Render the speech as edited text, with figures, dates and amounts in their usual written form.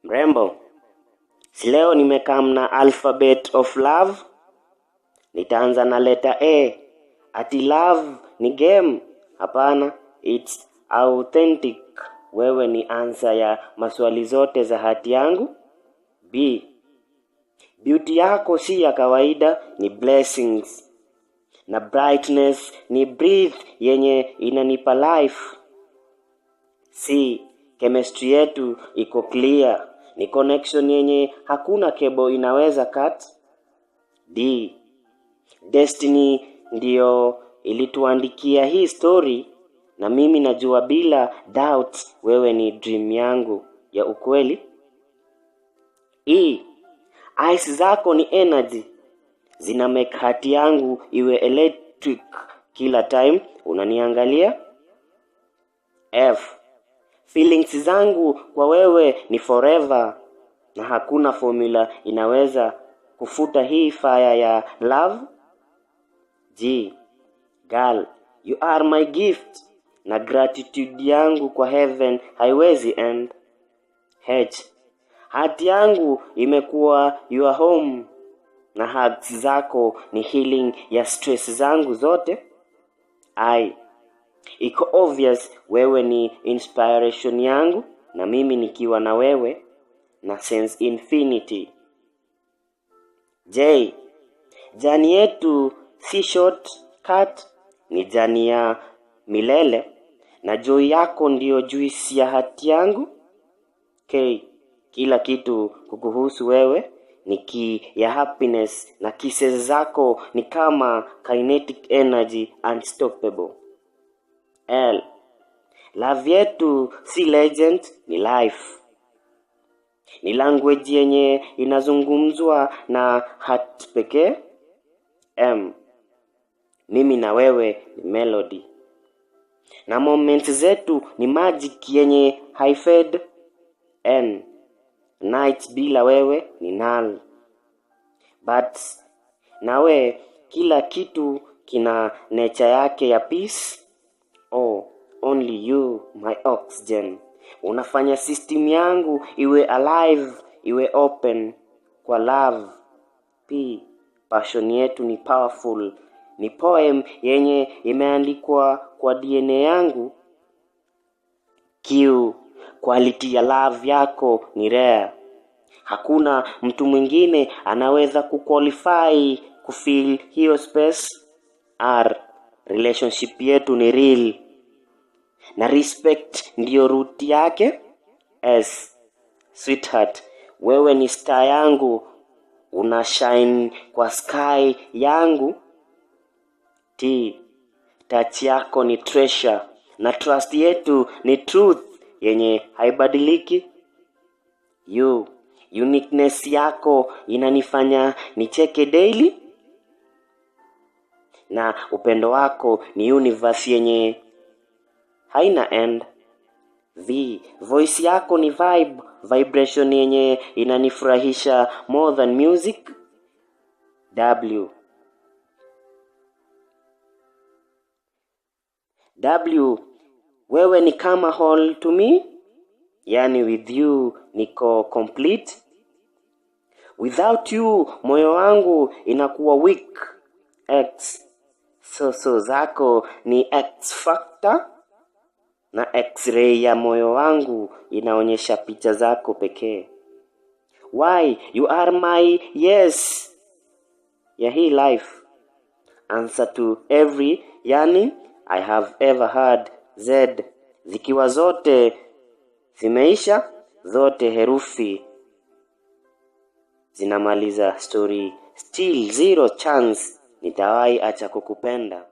Mrembo, si leo nimekaa na alphabet of love. Nitaanza na letter A. Ati love ni game? Hapana, it's authentic. Wewe ni answer ya maswali zote za hati yangu. B. Beauty yako si ya kawaida, ni blessings. Na brightness ni breath yenye inanipa life. C. Chemistry yetu iko clear, ni connection yenye hakuna cable inaweza cut. D. Destiny ndio ilituandikia hii story, na mimi najua bila doubt wewe ni dream yangu ya ukweli. E. Eyes zako ni energy, zina make hati yangu iwe electric kila time unaniangalia. F. Feelings zangu kwa wewe ni forever, na hakuna formula inaweza kufuta hii fire ya love. G. Girl, you are my gift, na gratitude yangu kwa heaven haiwezi end. H. Hati yangu imekuwa your home, na hugs zako ni healing ya stress zangu zote. I. Iko obvious wewe ni inspiration yangu, na mimi nikiwa na wewe na sense infinity. J. Jani yetu si shortcut, ni jani ya milele, na joy yako ndio juice ya hati yangu. K. Kila kitu kukuhusu wewe ni key ya happiness, na kisses zako ni kama kinetic energy unstoppable. L. Love yetu si legend, ni life. Ni language yenye inazungumzwa na heart pekee. M. Mimi na wewe ni melody, na moments zetu ni magic yenye haifade. N. Night bila wewe ni null, but nawe kila kitu kina nature yake ya peace. Oh, only you my oxygen, unafanya system yangu iwe alive, iwe open kwa love. P. Passion yetu ni powerful, ni poem yenye imeandikwa kwa DNA yangu. Q. Quality ya love yako ni rare, hakuna mtu mwingine anaweza kuqualify kufeel hiyo space. R. Relationship yetu ni real, na respect ndiyo root yake. S. Sweetheart, wewe ni star yangu, una shine kwa sky yangu. T. Touch yako ni treasure, na trust yetu ni truth yenye haibadiliki. U. Uniqueness yako inanifanya nicheke daily, na upendo wako ni universe yenye haina end. V. Voice yako ni vibe, vibration yenye inanifurahisha more than music. W. Wewe ni kama whole to me, yani with you niko complete. Without you moyo wangu inakuwa weak. X. So zako ni X factor, na X-ray ya moyo wangu inaonyesha picha zako pekee. Why? You are my yes ya hii life, answer to every yearning I have ever had. Z. Zikiwa zote zimeisha, zote herufi zinamaliza story. Still zero chance nitawahi acha kukupenda.